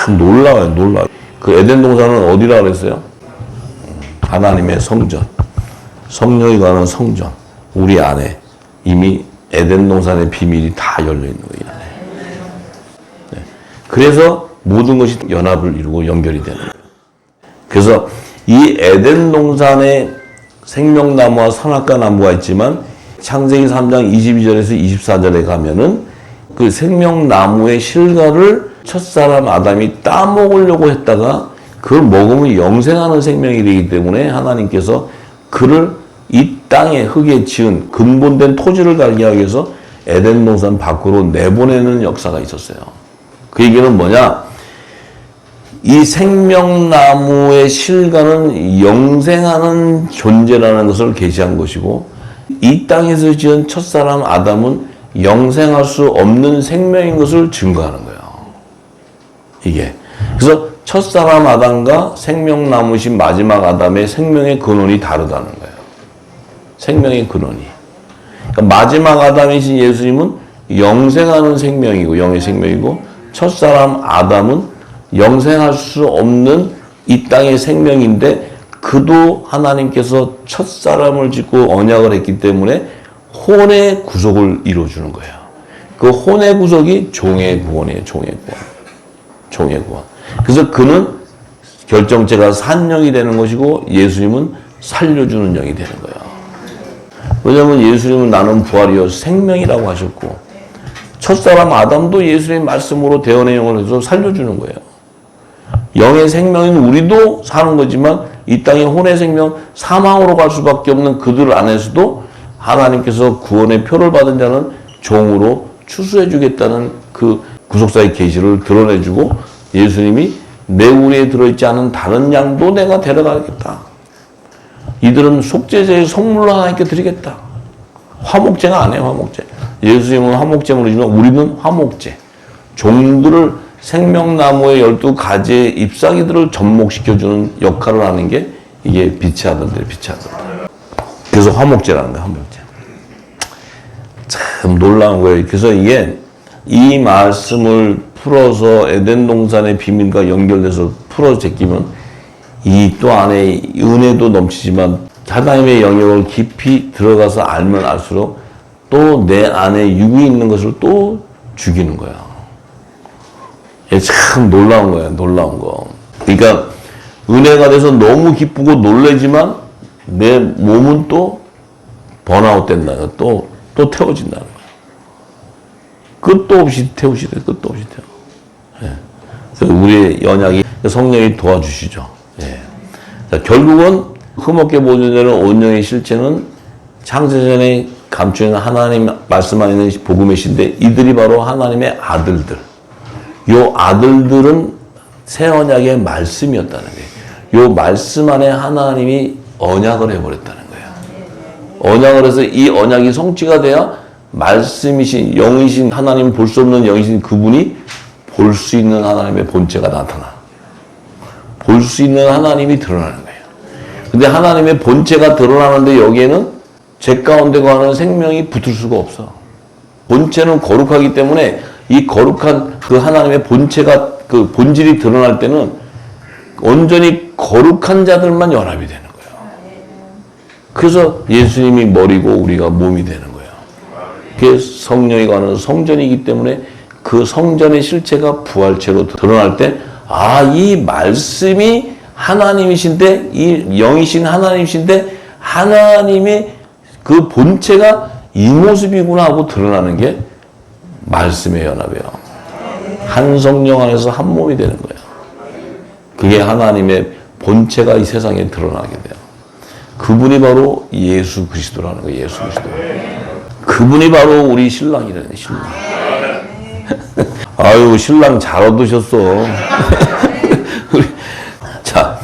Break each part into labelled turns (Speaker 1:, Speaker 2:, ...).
Speaker 1: 참 놀라워요, 놀라워. 그 에덴 동산은 어디라 그랬어요? 하나님의 성전. 성령이 가는 성전. 우리 안에 이미 에덴 동산의 비밀이 다 열려있는 거예요. 네. 그래서 모든 것이 연합을 이루고 연결이 되는 거예요. 그래서 이 에덴 동산에 생명나무와 선악과 나무가 있지만 창세기 3장 22절에서 24절에 가면은 그 생명나무의 실과를 첫사람 아담이 따먹으려고 했다가 그걸 먹으면 영생하는 생명이 되기 때문에 하나님께서 그를 이 땅에 흙에 지은 근본된 토지를 가게 하기 위해서 에덴 동산 밖으로 내보내는 역사가 있었어요. 그 얘기는 뭐냐? 이 생명나무의 실과는 영생하는 존재라는 것을 계시한 것이고 이 땅에서 지은 첫사람 아담은 영생할 수 없는 생명인 것을 증거하는 거예요. 이게. 그래서 첫사람 아담과 생명나무신 마지막 아담의 생명의 근원이 다르다는 거예요. 생명의 근원이. 그러니까 마지막 아담이신 예수님은 영생하는 생명이고 영의 생명이고 첫사람 아담은 영생할 수 없는 이 땅의 생명인데 그도 하나님께서 첫사람을 짓고 언약을 했기 때문에 혼의 구속을 이루어주는 거예요. 그 혼의 구속이 종의 구원이에요. 종의 구원. 종의 구원. 그래서 그는 결정체가 산 영이 되는 것이고 예수님은 살려주는 영이 되는 거예요. 왜냐하면 예수님은 나는 부활이요 생명이라고 하셨고 첫사람 아담도 예수님의 말씀으로 대언의 영을 해서 살려주는 거예요. 영의 생명인 우리도 사는 거지만 이 땅의 혼의 생명 사망으로 갈 수밖에 없는 그들 안에서도 하나님께서 구원의 표를 받은 자는 종으로 추수해 주겠다는 그 구속사의 계시를 드러내주고 예수님이 내 우리에 들어있지 않은 다른 양도 내가 데려가겠다. 이들은 속죄제의 성물로 하나님께 드리겠다. 화목제가 아니에요. 화목제. 예수님은 화목제물이지만 우리는 화목제. 종들을 생명나무의 12가지의 잎사귀들을 접목시켜주는 역할을 하는 게 이게 빛의 아들들이에요. 빛의 아들들. 그래서 화목제라는 거예요. 화목제. 참 놀라운 거예요. 그래서 이게 이 말씀을 풀어서 에덴 동산의 비밀과 연결돼서 풀어 제끼면 이 또 안에 은혜도 넘치지만 하나님의 영역을 깊이 들어가서 알면 알수록 또 내 안에 육이 있는 것을 또 죽이는 거야. 참 놀라운 거야. 놀라운 거. 그러니까 은혜가 돼서 너무 기쁘고 놀라지만 내 몸은 또 번아웃 된다는 거야. 또 태워진다는 거야. 끝도 없이 태우시대. 끝도 없이 태워. 예. 그래서 우리의 연약이 성령이 도와주시죠. 예. 자, 결국은 흠없게 보존되는 온영의 실체는 창세전에 감추인 하나님 말씀 안에 있는 복음의 신데 이들이 바로 하나님의 아들들. 요 아들들은 새 언약의 말씀이었다는 거예요. 요 말씀 안에 하나님이 언약을 해버렸다는 거예요. 언약을 해서 이 언약이 성취가 돼야 말씀이신 영이신 하나님 볼 수 없는 영이신 그분이 볼 수 있는 하나님의 본체가 나타나. 볼 수 있는 하나님이 드러나는 거예요. 근데 하나님의 본체가 드러나는데 여기에는 제 가운데 거하는 생명이 붙을 수가 없어. 본체는 거룩하기 때문에 이 거룩한 그 하나님의 본체가 그 본질이 드러날 때는 온전히 거룩한 자들만 연합이 되는 거예요. 그래서 예수님이 머리고 우리가 몸이 되는 거예요. 그게 성령이 가는 성전이기 때문에 그 성전의 실체가 부활체로 드러날 때 아, 이 말씀이 하나님이신데 이 영이신 하나님이신데 하나님의 그 본체가 이 모습이구나 하고 드러나는 게 말씀의 연합이에요. 한 성령 안에서 한 몸이 되는 거예요. 그게 하나님의 본체가 이 세상에 드러나게 돼요. 그분이 바로 예수 그리스도라는 거예요. 예수 그리스도. 그분이 바로 우리 신랑이라는 신랑. 아유, 신랑 잘 얻으셨어. 자,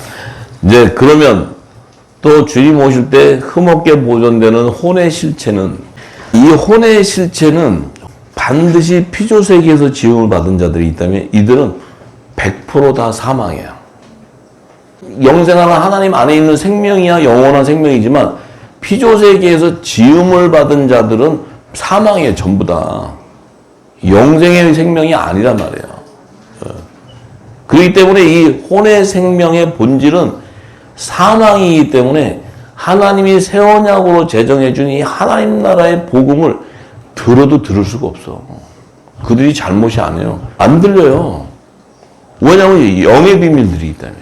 Speaker 1: 이제 그러면 또 주님 오실 때 흠없게 보존되는 혼의 실체는 이 혼의 실체는 반드시 피조세계에서 지음을 받은 자들이 있다면 이들은 100% 다 사망이에요. 영생하는 하나님 안에 있는 생명이야 영원한 생명이지만 피조세계에서 지음을 받은 자들은 사망이에요. 전부 다. 영생의 생명이 아니란 말이에요. 그렇기 때문에 이 혼의 생명의 본질은 사망이기 때문에 하나님이 새 언약으로 제정해 준 이 하나님 나라의 복음을 들어도 들을 수가 없어. 그들이 잘못이 아니에요. 안 들려요. 왜냐하면 영의 비밀들이기 때문에.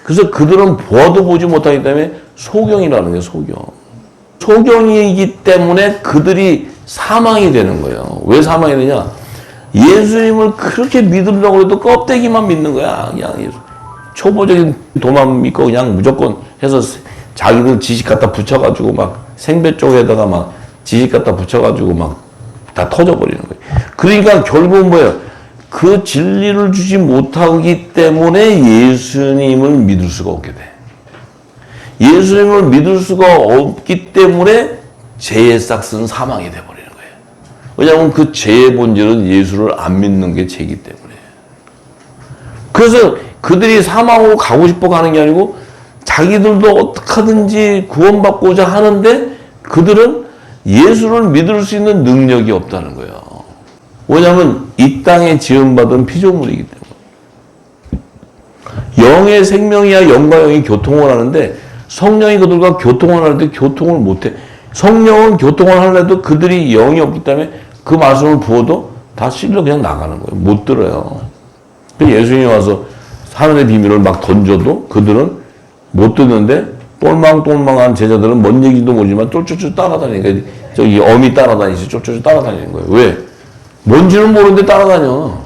Speaker 1: 그래서 그들은 보아도 보지 못하기 때문에 소경이라는 게 소경. 소경이기 때문에 그들이 사망이 되는 거예요. 왜 사망이 되냐? 예수님을 그렇게 믿으려고 해도 껍데기만 믿는 거야. 그냥 초보적인 도만 믿고 그냥 무조건 해서 자기들 지식 갖다 붙여가지고 막 생배 쪽에다가 막 지식 갖다 붙여가지고 막 다 터져버리는 거예요. 그러니까 결국은 뭐예요? 그 진리를 주지 못하기 때문에 예수님을 믿을 수가 없게 돼. 예수님을 믿을 수가 없기 때문에 죄의 싹은 사망이 돼버리는 거예요. 왜냐하면 그 죄의 본질은 예수를 안 믿는 게 죄이기 때문에. 그래서 그들이 사망으로 가고 싶어 가는 게 아니고 자기들도 어떻게 하든지 구원받고자 하는데 그들은 예수를 믿을 수 있는 능력이 없다는 거예요. 왜냐하면 이 땅에 지음받은 피조물이기 때문에. 영의 생명이야 영과 영이 교통을 하는데 성령이 그들과 교통을 하는데 교통을 못해. 성령은 교통을 하려도 그들이 영이 없기 때문에 그 말씀을 부어도 다 실려 그냥 나가는 거예요. 못 들어요. 예수님이 와서 하늘의 비밀을 막 던져도 그들은 못 듣는데 똘망똘망한 제자들은 뭔 얘기도 모르지만 쫄쫄쫄 따라다니니까 저기 어미 따라다니지 쫄쫄쫄 따라다니는 거예요. 왜? 뭔지는 모르는데 따라다녀.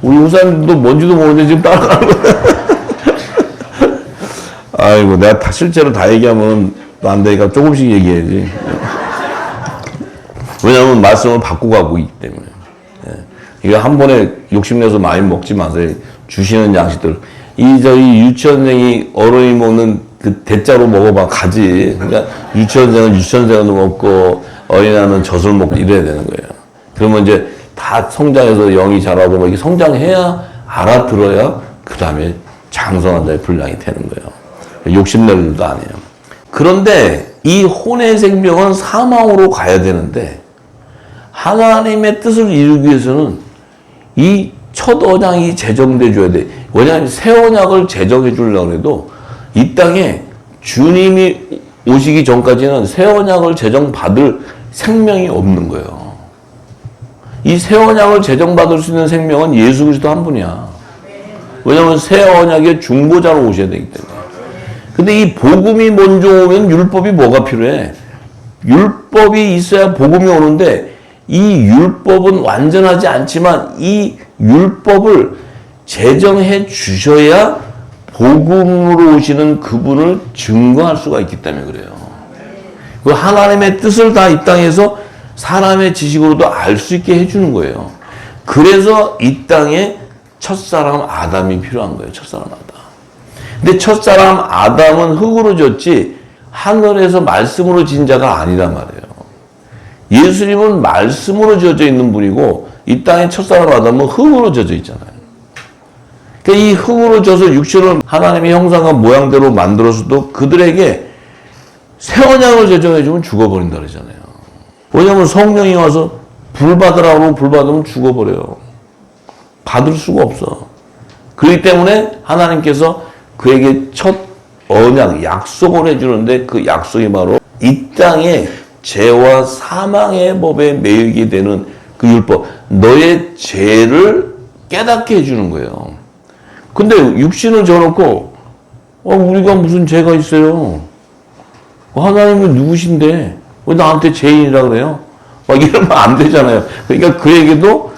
Speaker 1: 우리 후사님도 뭔지도 모르는데 지금 따라가는 거야. 아이고 내가 다 실제로 다 얘기하면 안 되니까 조금씩 얘기해야지. 왜냐하면 말씀을 바꾸고 가고 있기 때문에. 이거 한 번에 욕심내서 많이 먹지 마세요. 주시는 양식들. 저희 유치원생이 어른이 먹는 그 대자로 먹어봐 가지. 그러니까 유치원생은 유치원생으로 먹고 어린아이는 젖을 먹고 이래야 되는 거예요. 그러면 이제 다 성장해서 영이 자라고 뭐 이게 성장해야 알아들어야 그 다음에 장성한 자의 분량이 되는 거예요. 욕심낼 일도 아니에요. 그런데 이 혼의 생명은 사망으로 가야 되는데 하나님의 뜻을 이루기 위해서는 이 첫 언약이 제정돼 줘야 돼. 왜냐하면 새 언약을 제정해 주려고 해도 이 땅에 주님이 오시기 전까지는 새 언약을 제정받을 생명이 없는 거예요. 이 새 언약을 제정받을 수 있는 생명은 예수 그리스도 한 분이야. 왜냐하면 새 언약의 중보자로 오셔야 되기 때문에. 근데 이 복음이 먼저 오면 율법이 뭐가 필요해? 율법이 있어야 복음이 오는데 이 율법은 완전하지 않지만 이 율법을 제정해 주셔야 복음으로 오시는 그분을 증거할 수가 있기 때문에 그래요. 그 하나님의 뜻을 다 이 땅에서 사람의 지식으로도 알 수 있게 해주는 거예요. 그래서 이 땅에 첫사람 아담이 필요한 거예요. 첫사람 아담. 근데 첫사람 아담은 흙으로 졌지 하늘에서 말씀으로 진 자가 아니란 말이에요. 예수님은 말씀으로 지어져 있는 분이고 이 땅의 첫사람 아담은 흙으로 져져 있잖아요. 그러니까 이 흙으로 져서 육신을 하나님의 형상과 모양대로 만들어서도 그들에게 새 언약을 제정해 주면 죽어버린다 그러잖아요. 왜냐하면 성령이 와서 불 받으라고 불 받으면 죽어버려요. 받을 수가 없어. 그렇기 때문에 하나님께서 그에게 첫 언약, 약속을 해주는데 그 약속이 바로 이 땅에 죄와 사망의 법에 매이게 되는 그 율법, 너의 죄를 깨닫게 해주는 거예요. 근데 육신을 져놓고 우리가 무슨 죄가 있어요? 하나님은 누구신데 왜 나한테 죄인이라 그래요? 막 이러면 안 되잖아요. 그러니까 그에게도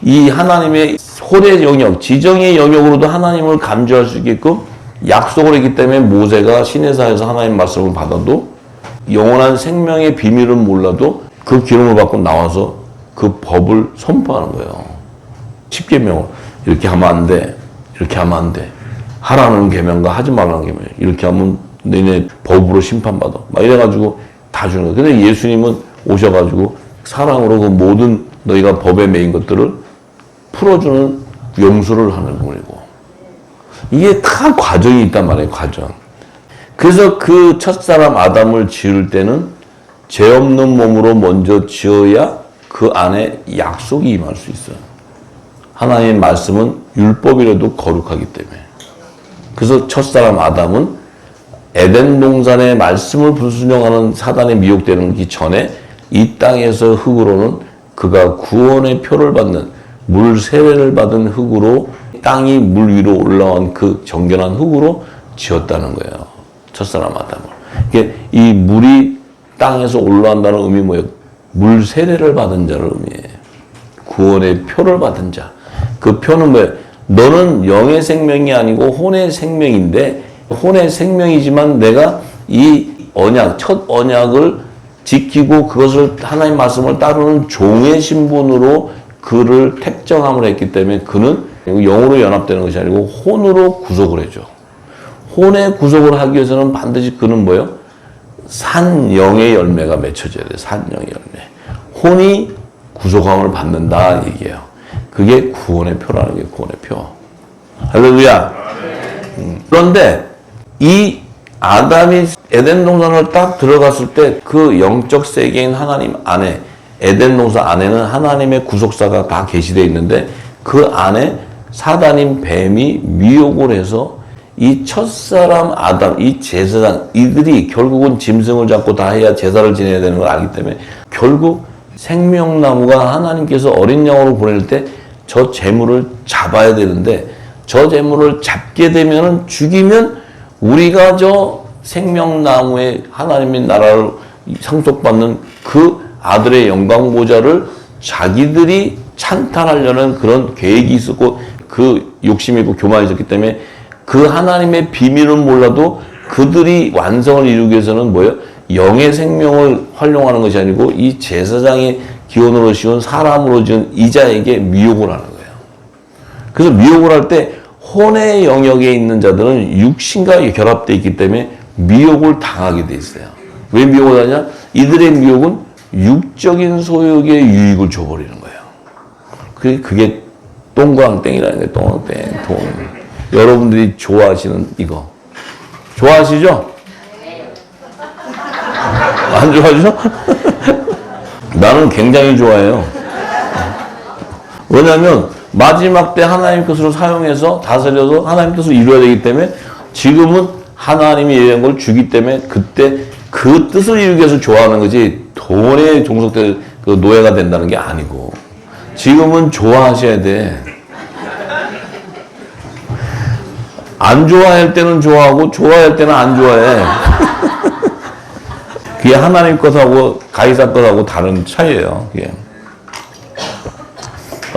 Speaker 1: 이 하나님의 혼의 영역, 지정의 영역으로도 하나님을 감지할 수 있게끔 약속을 했기 때문에 모세가 시내산에서 하나님 말씀을 받아도 영원한 생명의 비밀은 몰라도 그 기름을 받고 나와서 그 법을 선포하는 거예요. 10계명을 이렇게 하면 안 돼. 이렇게 하면 안 돼. 하라는 계명과 하지 말라는 계명. 이렇게 하면 너네 법으로 심판받아. 막 이래가지고 다 주는 거예요. 근데 예수님은 오셔가지고 사랑으로 그 모든 너희가 법에 매인 것들을 풀어주는 용서를 하는 분이고. 이게 다 과정이 있단 말이에요. 과정. 그래서 그 첫사람 아담을 지을 때는 죄 없는 몸으로 먼저 지어야 그 안에 약속이 임할 수 있어요. 하나님의 말씀은 율법이라도 거룩하기 때문에. 그래서 첫사람 아담은 에덴 동산의 말씀을 불순종하는 사단에 미혹되기 전에 이 땅에서 흙으로는 그가 구원의 표를 받는 물 세례를 받은 흙으로 땅이 물 위로 올라온 그 정결한 흙으로 지었다는 거예요. 첫사람 아담을. 이게 이 물이 땅에서 올라온다는 의미 뭐예요? 물 세례를 받은 자를 의미해요. 구원의 표를 받은 자. 그 표는 뭐예요? 너는 영의 생명이 아니고 혼의 생명인데 혼의 생명이지만 내가 이 언약, 첫 언약을 지키고 그것을 하나님 말씀을 따르는 종의 신분으로 그를 택정함을 했기 때문에 그는 영으로 연합되는 것이 아니고 혼으로 구속을 해줘. 혼의 구속을 하기 위해서는 반드시 그는 뭐예요? 산영의 열매가 맺혀져야 돼요. 산영의 열매. 혼이 구속함을 받는다 얘기예요. 그게 구원의 표라는 게 구원의 표. 할렐루야. 그런데 이 아담이 에덴 동산을 딱 들어갔을 때 그 영적 세계인 하나님 안에 에덴 동산 안에는 하나님의 구속사가 다 계시되어 있는데 그 안에 사단인 뱀이 미혹을 해서 이 첫사람 아담, 이 제사장 이들이 결국은 짐승을 잡고 다 해야 제사를 지내야 되는 걸 알기 때문에 결국 생명나무가 하나님께서 어린 양으로 보낼 때 저 재물을 잡아야 되는데 저 재물을 잡게 되면 죽이면 우리가 저 생명나무의 하나님의 나라를 상속받는 그 아들의 영광 보좌를 자기들이 찬탈하려는 그런 계획이 있었고 그 욕심이 있고 교만이 있었기 때문에 그 하나님의 비밀은 몰라도 그들이 완성을 이루기 위해서는 뭐예요? 영의 생명을 활용하는 것이 아니고 이 제사장의 기원으로 씌운 사람으로 지은 이자에게 미혹을 하는 거예요. 그래서 미혹을 할 때 혼의 영역에 있는 자들은 육신과 결합되어 있기 때문에 미혹을 당하게 돼 있어요. 왜 미혹을 하냐? 이들의 미혹은 육적인 소욕의 유익을 줘버리는 거예요. 그게 똥광땡이라는 거예요. 똥광땡, 돈. 여러분들이 좋아하시는 이거. 좋아하시죠? 안 좋아하시죠? 나는 굉장히 좋아해요. 왜냐하면 마지막 때 하나님 것으로 사용해서 다스려서 하나님 뜻을 이루어야 되기 때문에 지금은 하나님이 이런 걸 주기 때문에 그때 그 뜻을 이루기 위해서 좋아하는 거지 돈에 종속될 그 노예가 된다는 게 아니고 지금은 좋아하셔야 돼. 안 좋아할 때는 좋아하고 좋아할 때는 안 좋아해. 그게 하나님 것하고 가이사 것하고 다른 차이예요. 그게.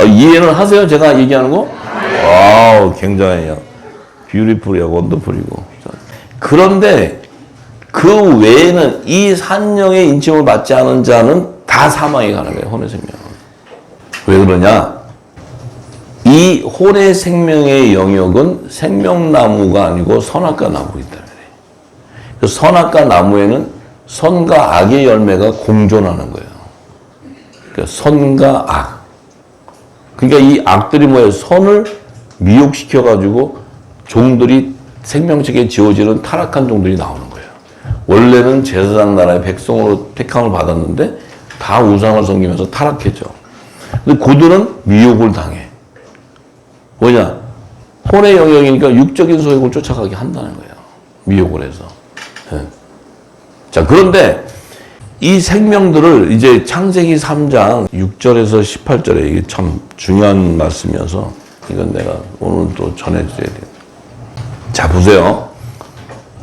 Speaker 1: 이해는 하세요? 제가 얘기하는 거? 와우, 굉장해요. 뷰티풀이고 원더풀이고. 그런데 그 외에는 이 산령의 인침을 받지 않은 자는 다 사망에 가는 거예요. 혼의 생명은. 왜 그러냐? 이 혼의 생명의 영역은 생명나무가 아니고 선악과 나무이기 때문에. 그래서 선악과 나무에는 선과 악의 열매가 공존하는 거예요. 그러니까 선과 악. 그러니까 이 악들이 뭐예요? 선을 미혹시켜가지고 종들이 생명책에 지어지는 타락한 종들이 나오는 거예요. 원래는 제사장 나라의 백성으로 택함을 받았는데 다 우상을 섬기면서 타락했죠. 근데 그들은 미혹을 당해. 뭐냐? 혼의 영역이니까 육적인 소욕을 쫓아가게 한다는 거예요. 미혹을 해서. 네. 자, 그런데 이 생명들을 이제 창세기 3장 6절에서 18절에 이게 참 중요한 말씀이어서 이건 내가 오늘 또 전해드려야 돼요. 자, 보세요.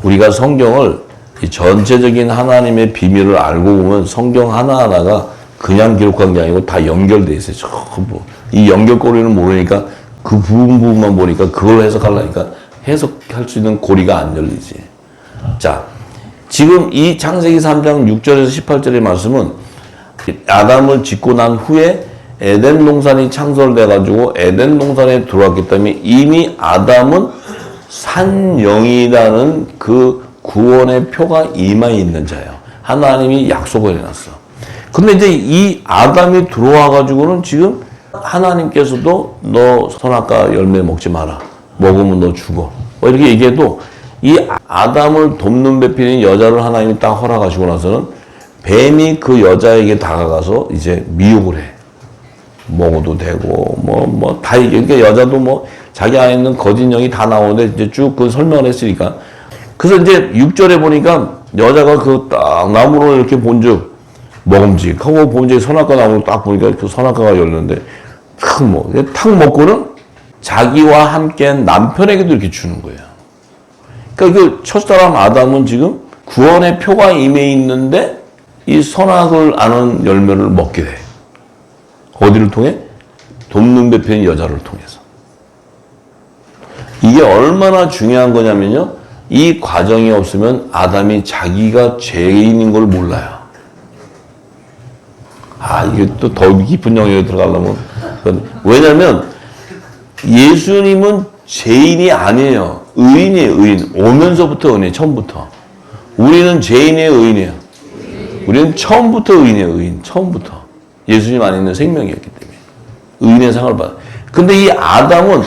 Speaker 1: 우리가 성경을 이 전체적인 하나님의 비밀을 알고 보면 성경 하나하나가 그냥 기록한 게 아니고 다 연결돼 있어요. 전부. 이 연결고리는 모르니까 그 부분만 보니까 그걸 해석하려니까 해석할 수 있는 고리가 안 열리지. 자, 지금 이 창세기 3장 6절에서 18절의 말씀은 아담을 짓고 난 후에 에덴 동산이 창설돼가지고 에덴 동산에 들어왔기 때문에 이미 아담은 산영이라는 그 구원의 표가 임하에 있는 자예요. 하나님이 약속을 해놨어. 근데 이제 이 아담이 들어와가지고는 지금 하나님께서도 너 선악과 열매 먹지 마라. 먹으면 너 죽어. 뭐 이렇게 얘기해도 이 아담을 돕는 배필인 여자를 하나님이 딱 허락하시고 나서는 뱀이 그 여자에게 다가가서 이제 미혹을 해. 먹어도 되고, 다 이게, 그러니까 여자도 뭐, 자기 안에 있는 거짓 영이 다 나오는데, 이제 쭉 그 설명을 했으니까. 그래서 이제 6절에 보니까, 여자가 그 딱 나무를 이렇게 본즉, 먹음직하고 본즉 선악과 나무를 딱 보니까 그 선악과가 열렸는데, 탁 먹고는 자기와 함께 남편에게도 이렇게 주는 거예요. 그러니까 그 첫사람 아담은 지금 구원의 표가 임해 있는데, 이 선악을 아는 열매를 먹게 돼. 어디를 통해? 돕는 배편인 여자를 통해서. 이게 얼마나 중요한 거냐면요. 이 과정이 없으면 아담이 자기가 죄인인 걸 몰라요. 이게 또 더 깊은 영역에 들어가려면. 왜냐면 예수님은 죄인이 아니에요. 의인이에요, 의인. 오면서부터 의인이에요, 처음부터. 우리는 죄인이에요, 의인이에요. 우리는 처음부터 의인이에요, 의인. 처음부터. 예수님 안에 있는 생명이었기 때문에. 의인의 상을 받아. 근데 이 아담은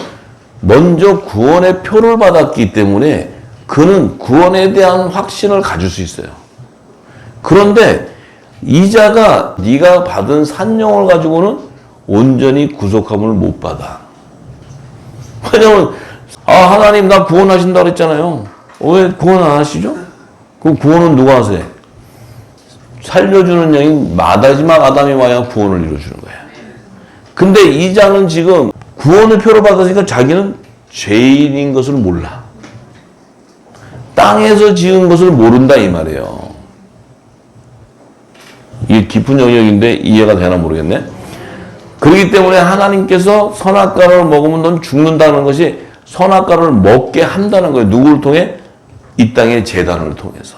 Speaker 1: 먼저 구원의 표를 받았기 때문에 그는 구원에 대한 확신을 가질 수 있어요. 그런데 이자가 네가 받은 산령을 가지고는 온전히 구속함을 못 받아. 왜냐면 하나님 나 구원하신다 그랬잖아요. 왜 구원 안 하시죠? 그 구원은 누가 하세요? 살려주는 영인 마지막 아담이 와야 구원을 이루어주는 거예요. 근데 이자는 지금 구원의 표를 받았으니까 자기는 죄인인 것을 몰라. 땅에서 지은 것을 모른다 이 말이에요. 이게 깊은 영역인데 이해가 되나 모르겠네. 그렇기 때문에 하나님께서 선악과를 먹으면 넌 죽는다는 것이 선악과를 먹게 한다는 거예요. 누구를 통해? 이 땅의 제단을 통해서.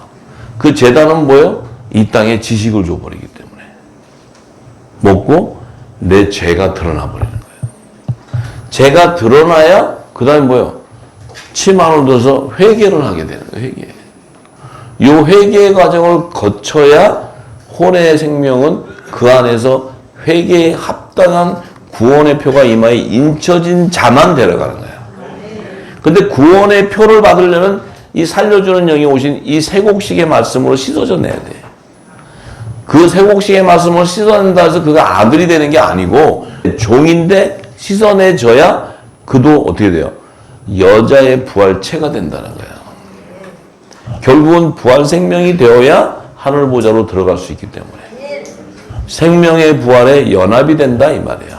Speaker 1: 그 제단은 뭐예요? 이 땅에 지식을 줘버리기 때문에. 먹고 내 죄가 드러나 버리는 거예요. 죄가 드러나야 그 다음에 뭐예요? 치만을 둬서 회개를 하게 되는 거예요. 회개. 이 회개 과정을 거쳐야 혼의 생명은 그 안에서 회개에 합당한 구원의 표가 이마에 인쳐진 자만 데려가는 거예요. 근데 구원의 표를 받으려면 이 살려주는 영이 오신 이 세곡식의 말씀으로 씻어져 내야 돼. 그 세곡식의 말씀을 씻어낸다 해서 그가 아들이 되는 게 아니고 종인데 씻어내줘야 그도 어떻게 돼요? 여자의 부활체가 된다는 거예요. 결국은 부활 생명이 되어야 하늘 보좌로 들어갈 수 있기 때문에 생명의 부활에 연합이 된다 이 말이에요.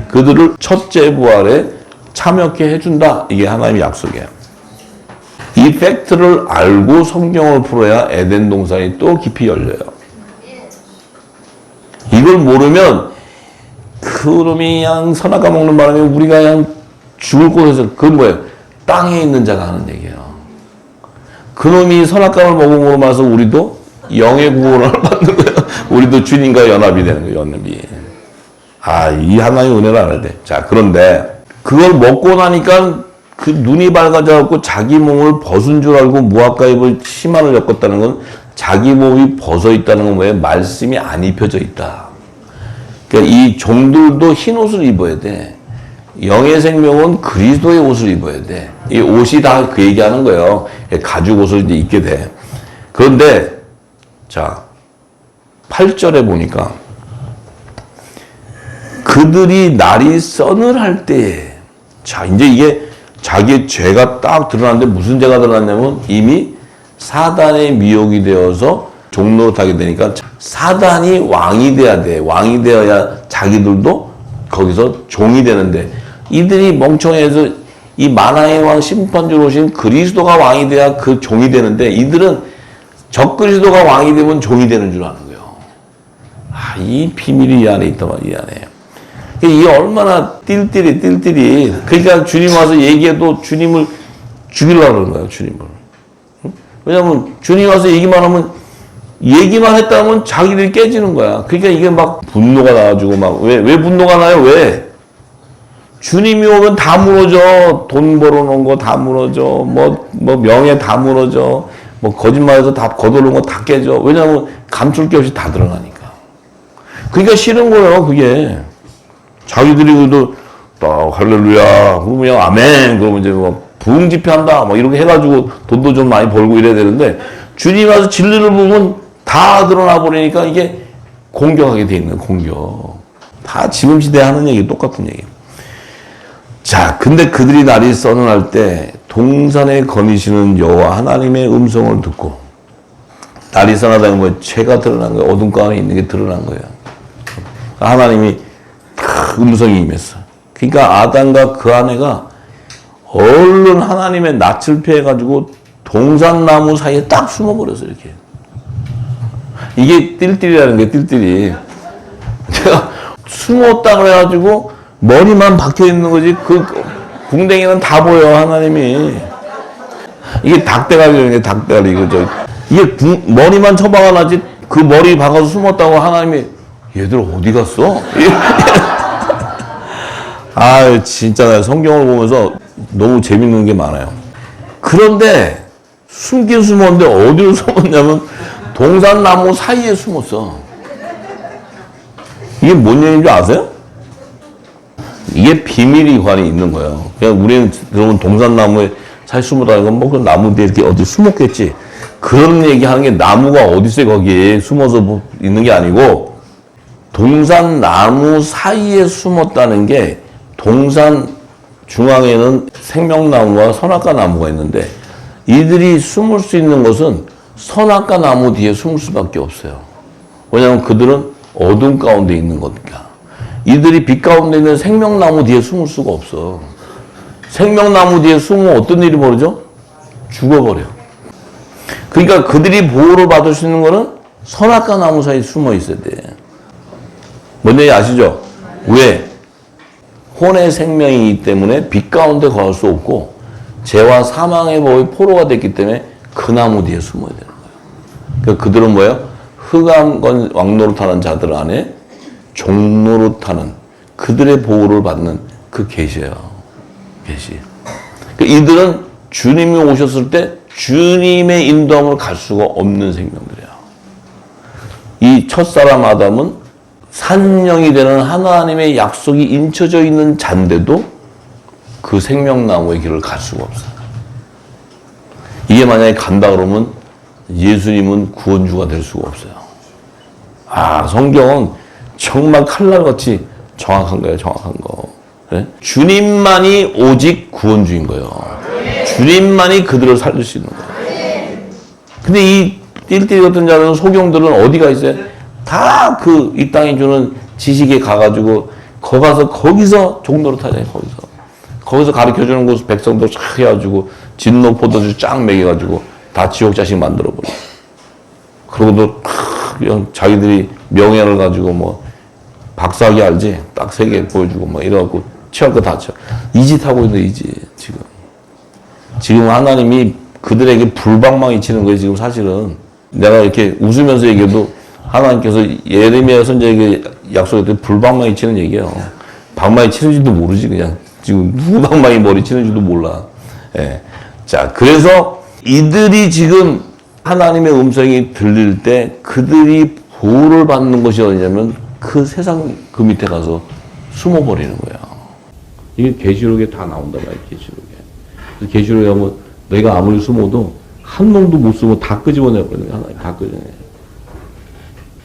Speaker 1: 그들을 첫째 부활에 참여케 해준다. 이게 하나님의 약속이에요. 이 팩트를 알고 성경을 풀어야 에덴 동산이 또 깊이 열려요. 이걸 모르면 그놈이 그냥 선악과 먹는 바람에 우리가 그냥 죽을 곳에서 그건 뭐예요? 땅에 있는 자가 하는 얘기예요. 그놈이 선악과를 먹음으로 말해서 우리도 영의 구원을 받는 거예요. 우리도 주님과 연합이 되는 거예요. 연합이. 이 하나님의 은혜를 알아야 돼. 자, 그런데 그걸 먹고 나니까 그 눈이 밝아져갖고 자기 몸을 벗은 줄 알고 무화과 잎을 치마를 엮었다는 건 자기 몸이 벗어 있다는 건 뭐예요? 말씀이 안 입혀져 있다. 그러니까 이 종들도 흰 옷을 입어야 돼. 영의 생명은 그리스도의 옷을 입어야 돼. 이 옷이 다 그 얘기하는 거예요. 가죽 옷을 이제 입게 돼. 그런데 자 8절에 보니까 그들이 날이 서늘할 때에 자 이제 이게 자기의 죄가 딱 드러났는데 무슨 죄가 드러났냐면 이미 사단의 미혹이 되어서 종노릇하게 되니까 사단이 왕이 돼야 돼. 왕이 되어야 자기들도 거기서 종이 되는데 이들이 멍청해서 이 만왕의 왕 심판주로 오신 그리스도가 왕이 돼야 그 종이 되는데 이들은 적그리스도가 왕이 되면 종이 되는 줄 아는 거예요. 이 비밀이 이 안에 있단 말이에요. 이 안에. 이게 얼마나 띨띨이. 그러니까 주님 와서 얘기해도 주님을 죽이려고 그러는 거예요. 주님을. 왜냐하면 주님 와서 얘기만 하면 얘기만 했다면 자기들이 깨지는 거야. 그러니까 이게 막 분노가 나가지고 막 왜 분노가 나요? 왜? 주님이 오면 다 무너져. 돈 벌어놓은 거 다 무너져. 뭐 명예 다 무너져. 뭐 거짓말해서 다 거둬놓은 거 다 깨져. 왜냐하면 감출 게 없이 다 드러나니까. 그러니까 싫은 거예요. 그게. 자기들이 그래도 딱 할렐루야. 그러면 그냥 아멘. 그러면 이제 뭐 부흥 집회한다. 뭐 이렇게 해가지고 돈도 좀 많이 벌고 이래야 되는데 주님 와서 진리를 보면 다 드러나 버리니까 이게 공격하게 돼 있는 공격. 다 지금 시대에 하는 얘기 똑같은 얘기예요. 자, 근데 그들이 날이 서늘할 때 동산에 거니시는 여호와 하나님의 음성을 듣고, 날이 서늘하다는 건 죄가 드러난 거예요. 어둠 가운데 있는 게 드러난 거예요. 하나님이 음성이 임했어. 그러니까 아담과 그 아내가 얼른 하나님의 낯을 피해가지고 동산나무 사이에 딱 숨어버렸어, 이렇게. 이게 띨띨이라는 게 띨띨이. 제가 숨었다 그래가지고 머리만 박혀 있는 거지, 그 궁뎅이는 다 보여, 하나님이. 이게 닭대가리라는 게 닭대가리, 이거 이게 머리만 처박아 놔지, 그 머리 박아서 숨었다고 하나님이, 얘들 어디 갔어? 아, 진짜 성경을 보면서 너무 재밌는 게 많아요. 그런데 숨긴 숨었는데 어디로 숨었냐면 동산나무 사이에 숨었어. 이게 뭔 얘기인 줄 아세요? 이게 비밀이 관이 있는 거예요. 그냥 우리는 그러면 동산나무에 사이 숨었다는 건 뭐 그 나무 뒤에 이렇게 어디 숨었겠지. 그런 얘기 하는 게 나무가 어디 있어요, 거기에 숨어서 뭐 있는 게 아니고, 동산나무 사이에 숨었다는 게, 동산 중앙에는 생명나무와 선악과 나무가 있는데, 이들이 숨을 수 있는 것은 선악과 나무 뒤에 숨을 수밖에 없어요. 왜냐하면 그들은 어둠 가운데 있는 거니까. 이들이 빛 가운데 있는 생명나무 뒤에 숨을 수가 없어. 생명나무 뒤에 숨으면 어떤 일이 벌어져? 죽어버려. 그러니까 그들이 보호를 받을 수 있는 거는 선악과 나무 사이에 숨어 있어야 돼. 뭔 얘기 아시죠? 왜? 혼의 생명이기 때문에 빛 가운데 거할 수 없고, 죄와 사망의 법의 포로가 됐기 때문에 그 나무 뒤에 숨어야 되는 거예요. 그러니까 그들은 뭐예요? 흑암 왕노릇하는 자들 안에 종노릇하는, 그들의 보호를 받는 그 계시예요. 계시. 그러니까 이들은 주님이 오셨을 때 주님의 인도함을 갈 수가 없는 생명들이에요. 이 첫사람 아담은 산령이 되는 하나님의 약속이 인쳐져 있는 잔데도 그 생명나무의 길을 갈 수가 없어요. 이게 만약에 간다 그러면 예수님은 구원주가 될 수가 없어요. 아, 성경은 정말 칼날같이 정확한 거예요, 정확한 거. 네? 주님만이 오직 구원주인 거예요. 주님만이 그들을 살릴 수 있는 거예요. 근데 이 띨띨 같은 자는, 소경들은 어디가 있어요? 다 그 이 땅이 주는 지식에 가가지고 거기서 종로를 타잖아요. 거기서 가르쳐주는 곳 백성들 쫙 해가지고 진노 포도주 쫙 먹여가지고 다 지옥 자식 만들어버려. 그러고도 그냥 자기들이 명예를 가지고 뭐 박사학위 알지? 딱 3개 보여주고 뭐 이래갖고 취할 거 다 취하. 이 짓 하고 있는 이 짓 지금. 지금 하나님이 그들에게 불방망이 치는 거예요. 지금 사실은 내가 이렇게 웃으면서 얘기해도 하나님께서 예레미야 선지자에게 약속했더니 불방망이 치는 얘기예요. 방망이 치는지도 모르지. 그냥 지금 누구 방망이 머리 치는지도 몰라. 예. 자, 그래서 이들이 지금 하나님의 음성이 들릴 때 그들이 보호를 받는 것이 어디냐면 그 세상 그 밑에 가서 숨어버리는 거야. 이게 계시록에 다 나온단 말이야. 계시록에. 그래서 계시록에 하면 내가 아무리 숨어도 한 놈도 못 숨어 다 끄집어내버리는 거야. 하나님 다 끄집어내.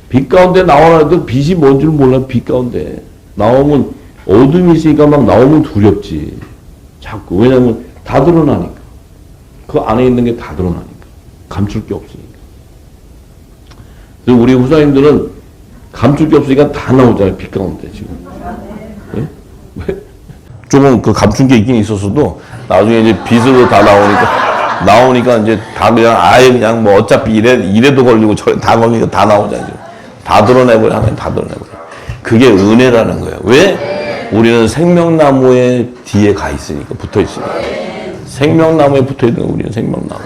Speaker 1: 빛 가운데 나오라도 빛이 뭔 줄 몰라. 빛 가운데 나오면 어둠이 있으니까 막 나오면 두렵지. 자꾸. 왜냐면 다 드러나니까. 그 안에 있는 게 다 드러나니까. 감출 게 없으니까. 그래서 우리 후사님들은 감출 게 없으니까 다 나오잖아요. 빛 가운데 지금. 네? 왜? 조금 그 감춘 게 있긴 있었어도 나중에 이제 빛으로 다 나오니까 이제 다 그냥 아예 그냥 뭐 어차피 이래도 걸리고 저래 다 걸리니까 다 나오잖아요. 지금. 다 드러내버려. 하나님 다 드러내버려. 그게 은혜라는 거예요. 왜? 우리는 생명나무의 뒤에 가 있으니까, 붙어 있으니까. 생명나무에 붙어 있는 거, 우리는 생명나무.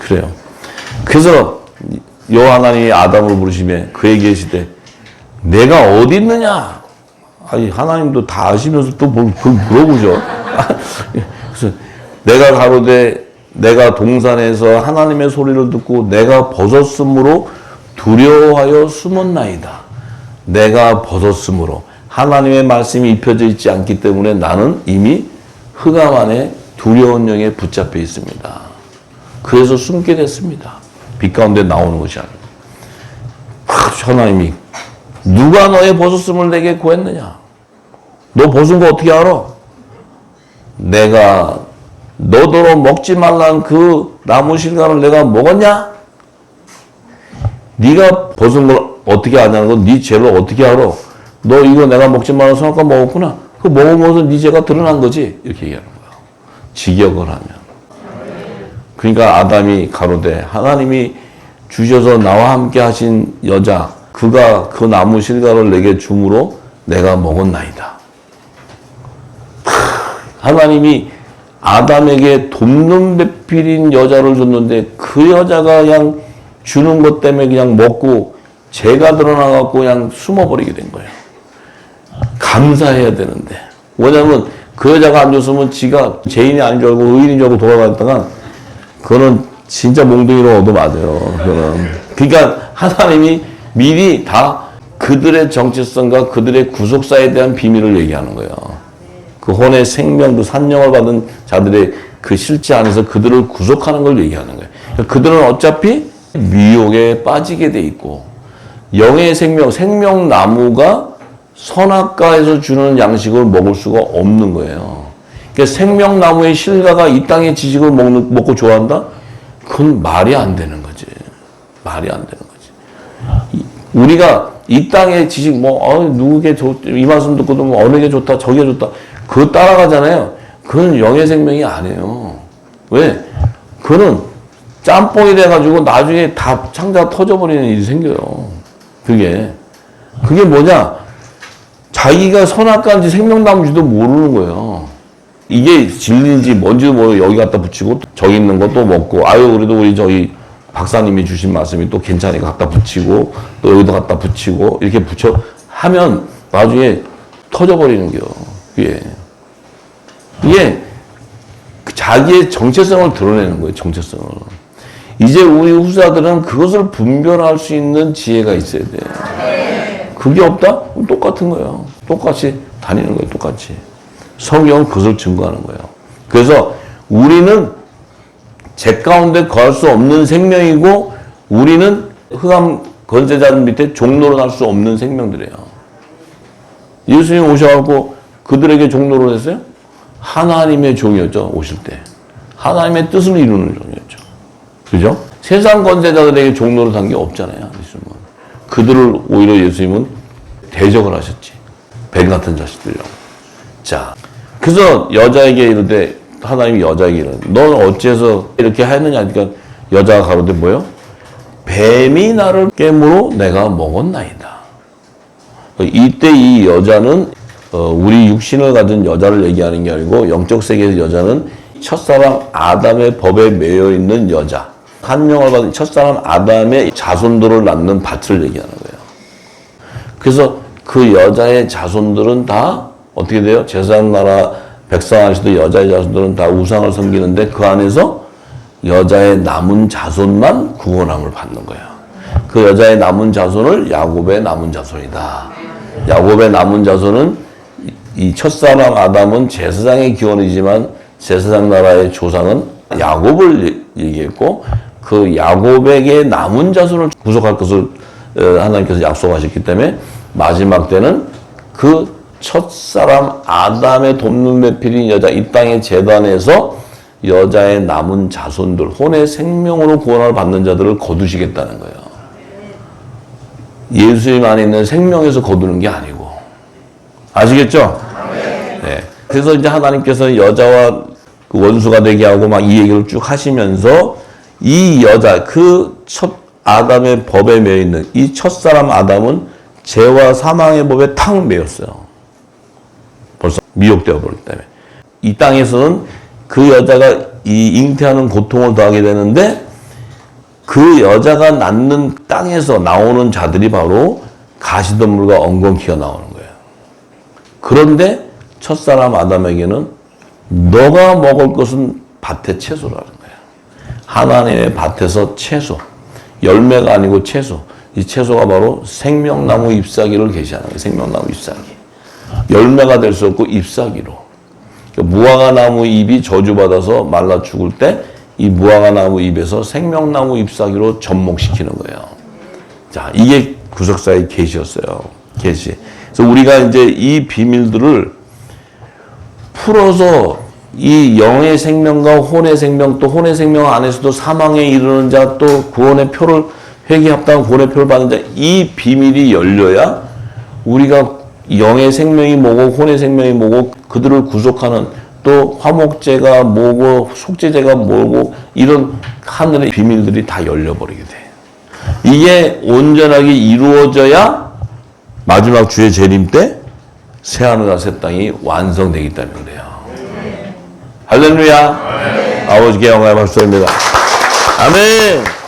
Speaker 1: 그래요. 그래서 여호와 하나님이 아담을 부르시며 그에게 계시되 내가 어디 있느냐? 아니 하나님도 다 아시면서 또 뭘 물어보죠. 그래서 내가 가로되 내가 동산에서 하나님의 소리를 듣고 내가 벗었으므로 두려워하여 숨었나이다. 내가 벗었으므로 하나님의 말씀이 입혀져 있지 않기 때문에 나는 이미 흑암 안에 두려운 영에 붙잡혀 있습니다. 그래서 숨게 됐습니다. 빛 가운데 나오는 것이 아니고. 하나님이 누가 너의 버섯음을 내게 구했느냐? 너 벗은 거 어떻게 알아? 내가 너더러 먹지 말란 그 나무 실과를 내가 먹었냐? 네가 벗은 걸 어떻게 아냐는 건 네 죄를 어떻게 알아? 너 이거 내가 먹지 말란 선악과 먹었구나. 그 먹으면서 네 죄가 드러난 거지. 이렇게 얘기하는 거야. 직역을 하면. 그러니까 아담이 가로되 하나님이 주셔서 나와 함께 하신 여자 그가 그 나무 실과를 내게 줌으로 내가 먹었나이다. 하나님이 아담에게 돕는 배필인 여자를 줬는데 그 여자가 그냥 주는 것 때문에 그냥 먹고 죄가 드러나갖고 그냥 숨어버리게 된 거예요. 감사해야 되는데. 왜냐면 그 여자가 안 줬으면 지가 죄인이 아닌 줄 알고 의인인 줄 알고 돌아다녔다가 그거는 진짜 몽둥이로 얻어맞아요. 그러니까 하나님이 미리 다 그들의 정체성과 그들의 구속사에 대한 비밀을 얘기하는 거예요. 그 혼의 생명도 산령을 받은 자들의 그 실제 안에서 그들을 구속하는 걸 얘기하는 거예요. 그러니까 그들은 어차피 미혹에 빠지게 돼 있고 영의 생명나무가 선악과에서 주는 양식을 먹을 수가 없는 거예요. 그러니까 생명나무의 실과가 이 땅의 지식을 먹고 좋아한다? 그건 말이 안 되는 거지. 말이 안 되는 거지. 우리가 이 땅의 지식, 누구게 이 말씀 듣고도 어느 게 좋다, 저게 좋다. 그거 따라가잖아요. 그건 영의 생명이 아니에요. 왜? 그거는 짬뽕이 돼가지고 나중에 다 창자가 터져버리는 일이 생겨요. 그게 뭐냐? 자기가 선악과인지 생명나무인지도 모르는 거예요. 이게 진리인지 뭔지도 모르고 여기 갖다 붙이고 저기 있는 것도 먹고 그래도 우리 저기 박사님이 주신 말씀이 또 괜찮으니까 갖다 붙이고 또 여기도 갖다 붙이고 이렇게 붙여 하면 나중에 터져버리는 거예요. 이게 자기의 정체성을 드러내는 거예요. 정체성을. 이제 우리 후사들은 그것을 분별할 수 있는 지혜가 있어야 돼요. 그게 없다? 그럼 똑같은 거예요. 똑같이 다니는 거예요. 똑같이. 성경은 그것을 증거하는 거예요. 그래서 우리는 죄 가운데 거할 수 없는 생명이고 우리는 흑암 권세자들 밑에 종노릇 할 수 없는 생명들이에요. 예수님 오셔갖고 그들에게 종노릇 했어요? 하나님의 종이었죠. 오실 때. 하나님의 뜻을 이루는 종이었죠. 그죠? 세상 권세자들에게 종노릇 한 게 없잖아요. 예수님은. 그들을 오히려 예수님은 대적을 하셨지. 뱀 같은 자식들이라고. 자, 그래서 여자에게 이르되 하나님이 여자에게 이르되 너는 어찌해서 이렇게 했느냐 하니까 여자가 가로되 뭐요? 뱀이 나를 깨므로 내가 먹었나이다. 이때 이 여자는 우리 육신을 가진 여자를 얘기하는 게 아니고 영적 세계에서 여자는 첫사람 아담의 법에 매여 있는 여자. 한 명을 받은 첫사람 아담의 자손들을 낳는 밭을 얘기하는 거예요. 그래서 그 여자의 자손들은 다 어떻게 돼요? 제사장 나라 백성 안에서도 여자의 자손들은 다 우상을 섬기는데 그 안에서 여자의 남은 자손만 구원함을 받는 거예요. 그 여자의 남은 자손을 야곱의 남은 자손이다. 야곱의 남은 자손은 이 첫사람 아담은 제사장의 기원이지만 제사장 나라의 조상은 야곱을 얘기했고 그 야곱에게 남은 자손을 구속할 것을 하나님께서 약속하셨기 때문에 마지막 때는 그 첫사람 아담의 돕는 배필인 여자 이 땅의 제단에서 여자의 남은 자손들 혼의 생명으로 구원을 받는 자들을 거두시겠다는 거예요. 예수님 안에 있는 생명에서 거두는 게 아니고 아시겠죠? 네. 그래서 이제 하나님께서는 여자와 그 원수가 되게 하고 막 이 얘기를 쭉 하시면서 이 여자 그 첫 아담의 법에 매여 있는 이 첫사람 아담은 죄와 사망의 법에 탁 매였어요. 벌써 미혹되어 버렸기 때문에. 이 땅에서는 그 여자가 이 잉태하는 고통을 더하게 되는데 그 여자가 낳는 땅에서 나오는 자들이 바로 가시덤불과 엉겅퀴가 나오는 거예요. 그런데 첫사람 아담에게는 너가 먹을 것은 밭의 채소라는 거예요. 하나님의 밭에서 채소, 열매가 아니고 채소. 이 채소가 바로 생명나무 잎사귀를 계시하는 거예요. 생명나무 잎사귀. 열매가 될 수 없고 잎사귀로. 그러니까 무화과나무 잎이 저주받아서 말라 죽을 때 이 무화과나무 잎에서 생명나무 잎사귀로 접목시키는 거예요. 자, 이게 구속사의 계시였어요. 계시. 그래서 우리가 이제 이 비밀들을 풀어서 이 영의 생명과 혼의 생명, 또 혼의 생명 안에서도 사망에 이르는 자, 또 구원의 표를 회개에 합당한 구원의 표를 받는 자, 이 비밀이 열려야 우리가 영의 생명이 뭐고 혼의 생명이 뭐고 그들을 구속하는 또 화목제가 뭐고 속죄제가 뭐고 이런 하늘의 비밀들이 다 열려버리게 돼. 이게 온전하게 이루어져야 마지막 주의 재림 때 새하늘과 새 땅이 완성되기 때문에 그래요. 할렐루야. 아버지께 영광의 박수입니다. 아멘.